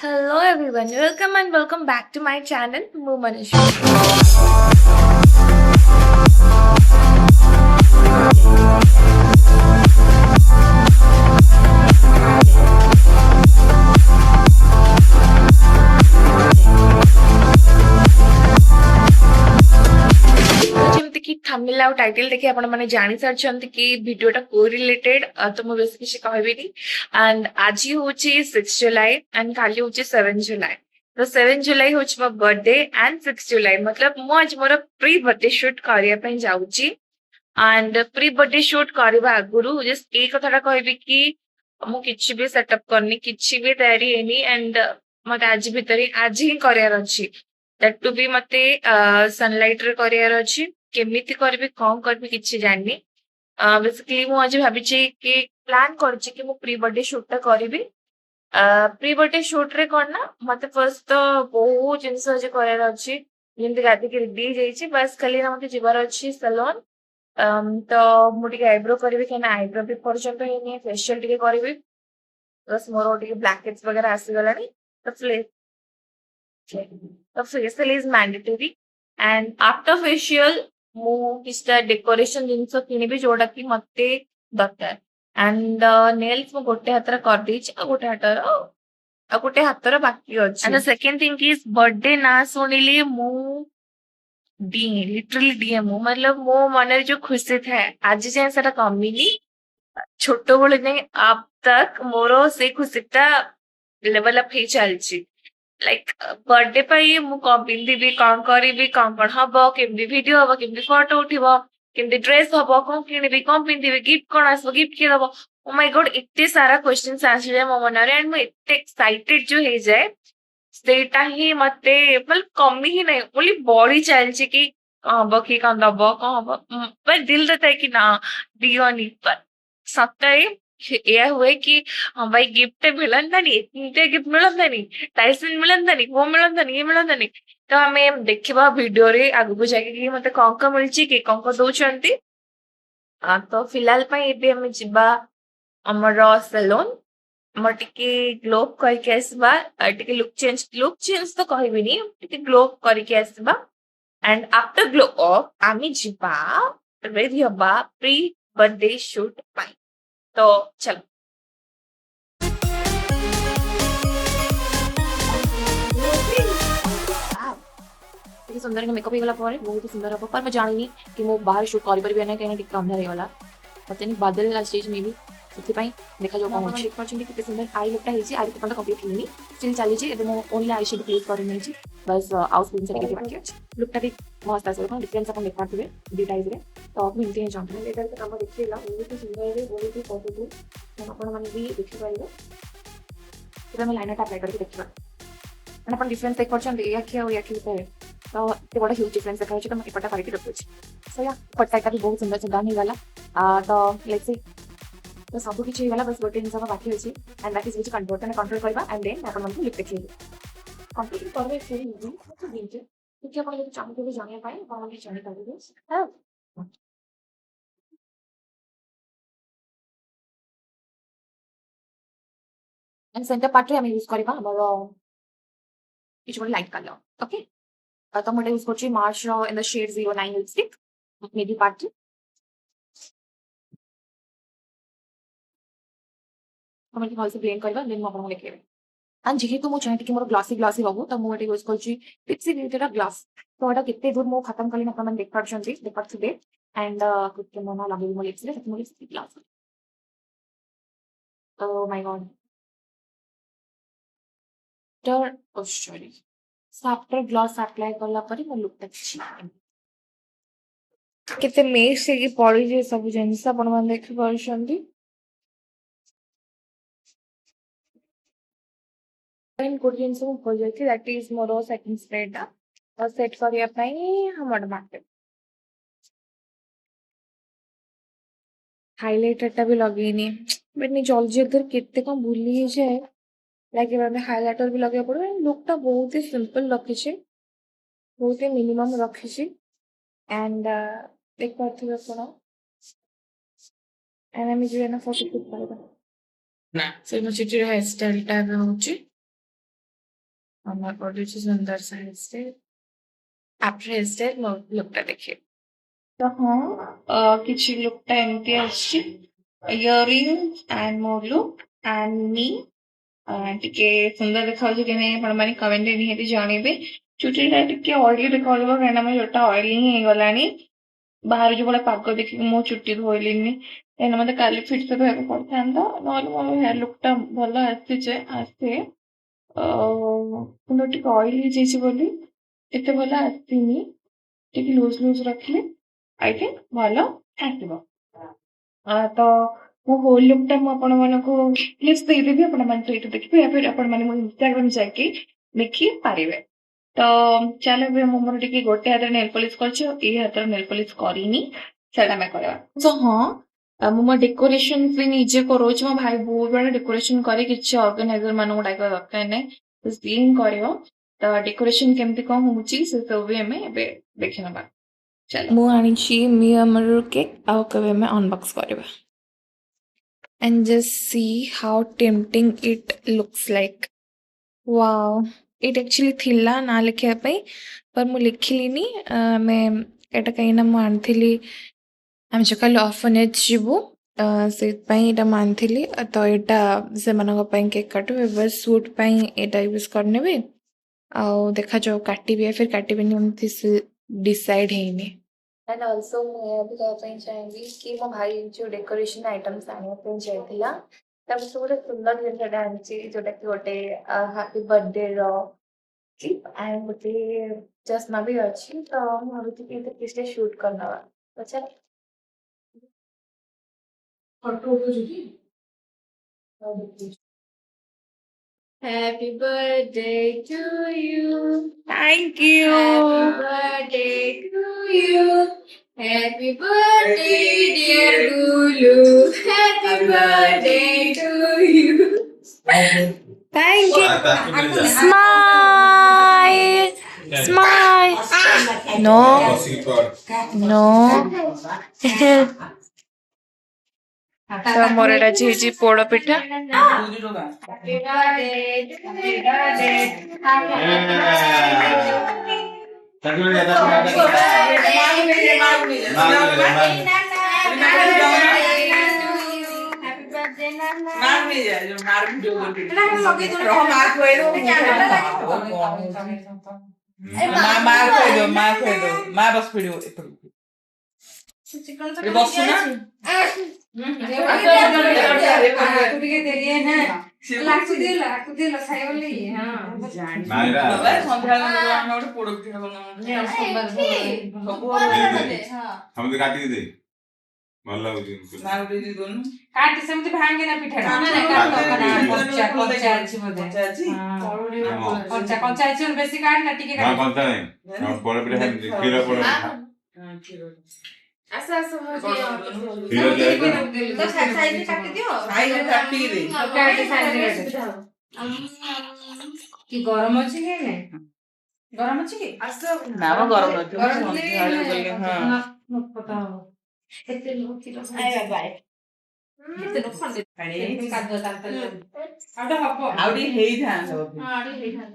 Hello everyone, welcome and welcome back to my channel, Manish. ଯେମିତିକି thumbnail ଆଉ title ଦେଖି ଆପଣ ମାନେ ଜାଣି ସାରିଛନ୍ତି କି ଭିଡିଓଟା କୋ ରିଲେଟେଡ ତ ମୁଁ ବେଶୀ କିଛି କହିବିନି ଆଣ୍ଡ ଆଜି ହଉଛି 6 ଜୁଲାଇ ଆଣ୍ଡ କାଲି ହଉଛି 7 ଜୁଲାଇ ତ 7 ଜୁଲାଇ ହଉଛି ମୋ ବର୍ଥଡେ ଆଣ୍ଡ 6 ଜୁଲାଇ मतलब ମୁଁ ଆଜି ମୋର ପ୍ରି ବର୍ଥଡେ ସୁଟ୍ କରିବା ପାଇଁ ଯାଉଛି ଆଣ୍ଡ ପ୍ରି ବର୍ଥଡେ ସୁଟ୍ କରିବା ଆଗରୁ ଜଷ୍ଟ ଏଇ କଥାଟା କହିବି କି ମୁଁ କିଛି ବି ସେଟଅପ୍ କରିନି କିଛି ବି ତୟାରି ହେଇନି ଆଣ୍ଡ ମତେ ଆଜି ଭିତରେ ଆଜି ହିଁ କରିବାର ଅଛି ଦ୍ୟାଟ୍ ଟୁ ବି ମତେ ସନଲାଇଟ ରେ କରିବାର ଅଛି କେମିତି କରିବି କଣ କରିବି କିଛି ଜାଣିନି ବେସିକଲି ମୁଁ ଆଜି ଭାବିଛି କି ପ୍ଲାନ୍ କରିଛି କି ମୁଁ ପ୍ରି ବର୍ଥଡେ ସୁଟ୍ ଟା କରିବି ପ୍ରି ବର୍ଥଡେ ସୁଟ୍ ରେ କଣ ନା ମତେ ଫାର୍ଷ୍ଟ ତ ବହୁତ ଜିନିଷ ଆଜି କରିବାର ଅଛି ଯେମିତି ଗାଧିକି ରେଡି ହେଇଯାଇଛି ବାସ୍ ଖାଲି ନା ମତେ ଯିବାର ଅଛି ସେଲୁନ ତ ମୁଁ ଟିକେ ଆଇବ୍ରୋ କରିବି କାହିଁକିନା ଆଇବ୍ରୋ ବି ପର୍ଯ୍ୟନ୍ତ ହେଇନି ଫେସିଆଲ ଟିକେ କରିବି ପ୍ଲସ୍ ମୋର ଟିକେ ବ୍ଲାକେଟ୍ସ ବଗେରା ଆସିଗଲାଣି ତ facial is mandatory and after facial ମୁଁ କିଛିଟା ଡେକୋରେସନ ଜିନିଷ କିଣିବି ଯୋଉଟା କି ମତେ ଦରକାର ଆଣ୍ଡ ନେଲ୍ସ ମୁଁ ଗୋଟେ ହାତରେ କରିଦେଇଛି ଆଉ ଗୋଟେ ହାତର ବାକି ଅଛି and the second thing is birthday ନା ଶୁଣିଲି ମୁଁ ଡିଏ ଲିଟରାଲି ଡିଏ ମୁଁ मतलब ମୋ ମନରେ ଯୋଉ ଖୁସି ଥାଏ ଆଜି ଯାଏଁ ସେଟା କମିନି ଛୋଟବେଳୁ ଯାଏଁ अब तक ମୋର ସେଇ ଖୁସିଟା ଲେଭେଲ ଅପ୍ ହେଇ ଚାଲିଛି ଲାଇକ୍ ବର୍ଥଡେ ପାଇଁ ମୁଁ କଣ ପିନ୍ଧିବି କଣ କରିବି କଣ ହବ କେମିତି ଭିଡିଓ ହବ କେମିତି ଫଟୋ ଉଠିବ କେମିତି ଡ୍ରେସ ହବ କଣ କିଣିବି କଣ ପିନ୍ଧିବି ଗିଫ୍ଟ କଣ ଆସିବ ଗିଫ୍ଟ କିଏ ଦବ ଓ ମାଇ ଗଡ ଏତେ ସାରା କ୍ୱେଶ୍ଚନ୍ସ ଆସିଯାଏ ମୋ ମନରେ ଆଣ୍ଡ ମୁଁ ଏତେ ଏକ୍ସାଇଟେଡ ଯୋଉ ହେଇଯାଏ ସେଇଟା ହିଁ ମତେ ମାନେ କମି ହିଁ ନାହିଁ ବୋଲି ବଢି ଚାଲିଛି କି କଣ ହବ କି କଣ ଦବ କଣ ହବ ଦିଲରେ ଥାଏ କି ନା ଦିଅନି ସତରେ ଏଇଆ ହୁଏ କି ହଁ ଭାଇ ଗିଫ୍ଟ ମିଳନ୍ତାନି ଏମିତିଆ ଗିଫ୍ଟ ମିଳନ୍ତାନି ଟାଇସନ ମିଳନ୍ତାନି କୋଉ ମିଳନ୍ତାନି ଇଏ ମିଳନ୍ତାନି ତ ଆମେ ଦେଖିବା ଭିଡିଓରେ ଆଗକୁ ଯାଇକି ମତେ କଣ କଣ ମିଳିଛି କି କଣ ଦଉଛନ୍ତି ତ ଫିଲହାଲ ପାଇଁ ଏବେ ଆମେ ଯିବା ଆମର ସେଲୁନ ଆମର ଟିକେ ଗ୍ଲୋ କରିକି ଆସିବା ଟିକେ ଲୁକ୍ ଚେଞ୍ଜ ତ କହିବିନି ଟିକେ ଗ୍ଲୋ କରିକି ଆସିବା ଆଣ୍ଡ ଆଫ୍ଟର ଗ୍ଲୋ ଅଫ୍ ଆମେ ଯିବା ରେଡି ହବା ପ୍ରି ବର୍ଥଡେ ସୁଟ୍ ପାଇଁ ତ ଚାଲ ଟିକେ ସୁନ୍ଦର ମେକଅପ୍ ହେଇଗଲା ପରେ ବହୁତ ସୁନ୍ଦର ହବ पर मैं ଜାଣିନି କି ମୁଁ ବାହାରେ ସୁଟ୍ କରିପାରିବି ନା କାହିଁକିନା ଟିକେ ଅନ୍ଧାର ହେଇଗଲା ପଚାରିନି ବାଦଲ ଆସିଯାଇଛି ମେ ବି ସେଥିପାଇଁ ଦେଖାଯାଉ କଣ ହଉଛି ଦେଖିପାରୁଛନ୍ତି କେତେ ସୁନ୍ଦର ଆଇ ଲୁକ୍ଟା ହେଇଛି ଆଇ ପର୍ଯ୍ୟନ୍ତ କମ୍ପ୍ଲିଟ୍ ହେଇନି ଷ୍ଟିଲ୍ ଚାଲିଛି ଏବେ ମୁଁ ଓନ୍ଲି ଆଇ ସେଡ୍ ପ୍ଲେସ୍ କରି ନେଇଛି ବାସ୍ ଆଉ ସ୍କ୍ରିନ୍ ସେଟ୍ ଟିକେ ବାକି ଅଛି ଲୁକ୍ଟା ବି ମସ୍ତ ଆସିବ କଣ ଡିଫରେନ୍ସ ଆପଣ ଦେଖିପାରୁଥିବେ ଦୁଇଟା ଆଇଜ୍ରେ ତ ମୁଁ ଏମିତି ହିଁ ଚାହୁଁଥିଲି ଏଇଟା ତ କାମ ଦେଖେଇଲା ବହୁତ ସୁନ୍ଦର ବହୁତ ପଜିଟିଭ ଆପଣମାନେ ବି ଦେଖିପାରିବେ ଏବେ ଆମେ ଲାଇନରଟା ଆପ୍ଲାଏ କରିକି ଦେଖିବା ମାନେ ଆପଣ ଡିଫରେନ୍ସ ଦେଖିପାରୁଛନ୍ତି ଏଇ ଆଖି ଆଉ ଏଇ ଆଖି ଭିତରେ ତ ଏତେ ବଡ଼ ହ୍ୟୁଜ୍ ଡିଫରେନ୍ସ ଦେଖାଯାଉଛି ତ ମୁଁ ଏପଟା କରିକି ରଖୁଛି ସୋ ୟା ଏପଟ ସାଇଡ଼୍ଟା ବି ବହୁତ ସୁନ୍ଦର ସୁନ୍ଦର ହେଇଗଲା ତ ଲେଟ୍ସ ସି तो सब किसी ହେଇଗଲା बस ଗୋଟେ ଜିନିଷ ବାକି ଅଛି and that is which control କରିବା and then ଆପଣମାନଙ୍କୁ ଲିପ୍ ଦେଖେଇବି କମ୍ପ୍ଲିଟ୍ କରିବେ ଫେରି ଇଜି କିଛି ଜିନିଷ ଟିକେ ଆପଣ ଯଦି ଚାହୁଁଥିବେ ଜାଣିବା ପାଇଁ ଆପଣ ବି ଜାଣିପାରିବେ ହଁ and center part ରେ ଆମେ ୟୁଜ୍ କରିବା ଆମର କିଛି ଗୋଟେ ଲାଇଟ୍ କଲର ଓକେ ତ ମୁଁ ଏଟା ୟୁଜ୍ କରୁଛି ମାର୍ଚ୍ଚର in the shade 09 lipstick maybe part ଆମେ ଟିକେ ଭଲସେ ବ୍ଲେଣ୍ଡ କରିବା ଦେନ୍ ମୁଁ ଆପଣଙ୍କୁ ଦେଖେଇବି and ଯେହେତୁ ମୁଁ ଚାହେଁ ଟିକେ ମୋର ଗ୍ଲସି ହବୁ ତ ମୁଁ ଏଠି ୟୁଜ୍ କରୁଛି ପିପ୍ସି ବିୟୁଟିର ଗ୍ଲସ୍ ତ ଏଟା କେତେ ଦୂର ମୁଁ ଖତମ କଲିନି ଆପଣମାନେ ଦେଖିପାରୁଥିବେ and ଟିକେ ମୁଁ ନା ଲଗେଇବି ମୋ ଲିପ୍ସରେ ସେଥି ମୋ ଲିପଷ୍ଟିକ୍ ଗ୍ଲସ୍ ଓ ମାଇ ଗଡ୍ ସରି ଆଫ୍ଟର ଗ୍ଲସ୍ ଆପ୍ଲାଏ କଲା ପରେ ମୋ ଲୁକ୍ଟା କିଛି କେତେ ମିକ୍ସ ହେଇକି ପଡିଛି ସବୁ ଜିନିଷ ଆପଣମାନେ ଦେଖିପାରୁଛନ୍ତି ଗୋଟେ ଜିନିଷ ମୁଁ ଭୁଲି ଯାଇଛି ଦ୍ୟାଟ୍ ଇଜ୍ ମୋର ସେଟିଂ ସ୍ପ୍ରେଟା ସେଟ୍ କରିବା ପାଇଁ ଆମର ମାର୍କେଟ ହାଇଲାଇଟରଟା ବି ଲଗେଇନି ମାନେ ଜଲ୍ଦି ଜଲ୍ଦି କେତେ କଣ ଭୁଲି ହେଇଯାଏ लाइक मैंने हाइलाइटर भी लगे पड़े लुक टा बहुत ही सिंपल रखी बहुत ही मिनिमम रखी एंड देख पार्थिबे आपण एंड আমি যে না ফটো ক্লিক করব না সেই মো চিঠির হেয়ার স্টাইলটা হবে হচ্ছে मामा कर सुंदर सा hair style after hair style मो लुकटा देखिए तो हाँ किसी लुकटा एमती आछि earrings and more look and मी टिके सुंदर देखा कि नहीं आपण माने कमेंट रे निहाती जानिबे चुटीटा टिके ऑयली देखा जाबो काना मैं जोटा ऑयली ही गलानी बाहर जो बड़ा पाग देखिक मो चुट्टी धोइलिनी एना मते काली फिट से धोया पड़थांदा नॉल मो हेयर लुकटा भलो आसे କିନ୍ତୁ ଟିକେ ଅଏଲି ହେଇଯାଇଛି ବୋଲି ଏତେ ଭଲ ଆସିନି ଟିକେ ଲୁଜ ଲୁଜ ରଖିଲେ ଆଇ ଥିଙ୍କ ଭଲ ଆସିବ ତ ମୋ ହୋଲ ଲୁକଟା ମୁଁ ଆପଣମାନଙ୍କୁ କ୍ଲିପ୍ସ ଦେଇଦେବି ଆପଣମାନେ ସେଇଠୁ ଦେଖିବେ या फिर ଆପଣମାନେ ମୋ ଇନଷ୍ଟାଗ୍ରାମ ଯାଇକି ଦେଖିପାରିବେ ତ ଚାଲ ଏବେ ମୁଁ ମୋର ଟିକେ ଗୋଟେ ହାତରେ ନେଲ ପଲିଶ କରିଛି ଆଉ ଏଇ ହାତରେ ନେଲ ପଲିଶ କରିନି ସେଇଟା ଆମେ କରିବା ତ ହଁ ମୁଁ ମୋ ଡେକୋରେସନ ବି ନିଜେ କରୁଛି ମୋ ଭାଇ ବହୁତ ବଡ଼ ଡେକୋରେସନ କରେ କିଛି ଅର୍ଗାନାଇଜର ମାନଙ୍କୁ ଡାକିବା ଦରକାର ନାହିଁ ତ ସିଏ ହିଁ କରିବ ତ ଡେକୋରେସନ କେମିତି କଣ ହଉଛି ସେ ସବୁ ବି ଆମେ ଏବେ ଦେଖି ନେବା ଚାଲ ମୁଁ ଆଣିଛି ମି ଆମର କେକ୍ ଆଉ କେବେ ଆମେ ଅନବକ୍ସ କରିବା and just see how tempting it looks like wow it actually थिला ना लिखिया पे पर मु लिखिलिनी मैं एटा कहिना मु आनथिली आम जो कल ऑर्फनेज जीवु से एटा मानथिली तो एटा से मनक पई केक काटु बस सूट पई एटा यूज करने भी आउ देखा जो काटी भी फिर काटी भी नहीं से डिसाइड हेनी एंड आल्सो मैं भी कहना ପାଇଁ ଚାହିଁବି कि मो भाई जो डेकोरेशन आइटम्स आने ପାଇଁ ଯାଇଥିଲା ତା ଭିତରେ ଗୋଟେ ସୁନ୍ଦର ଜିନିଷଟା ଆଣିଛି ଯୋଉଟା କି ଗୋଟେ ହାପି बर्थडे ର क्लिप एंड ଗୋଟେ ଚଷମା ବି ଅଛି ତ ମୁଁ ଭାବୁଛି कि ଏତେ କିଛି ଶୁଟ କରିନବା ତ ଚାଲ ଫଟୋ ଉଠଉଛୁ କି Happy birthday to you. Thank you. Happy birthday to you. Happy birthday, dear Gulu. Happy birthday to you. Thank you. Smile. Smile. No. No. तो मोर एटा जी पोड़ पिठा काटी सेमती भांगे ना पिठा कच्चा कच्चा अछि बदे कच्चा कच्चा अछि बेसी काट ना टिके काट कच्चा नहीं पोड़ पिठा खीरा पोड़ खीरा आसा आसा हो गया तो साइज में काट दियो साइज में काटी दे काट साइज में की गरम अछि के ने गरम अछि के आसा ना गरम अछि हां पता हो एते लोग की आया बाय एते लोग खंडे पानी कादो तांतल आउटा हबो आउडी हेई थान आउडी हेई थान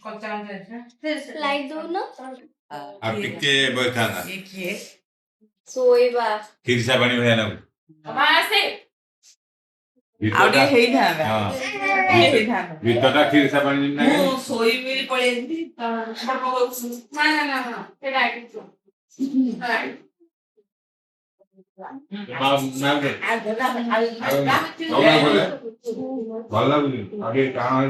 कच्चा कच्चा लाइट दो ना अब टिके बैठाना एक ये सोईबा खिरसा पानी भया ना मासे आउडी हेई थान हां हेई थान बितटा खिरसा पानी ना सोई मेरी पळेंदी ना ना ते राइट राइट ଭଲ ଲାଗୁନି ଆଗେ କାଣା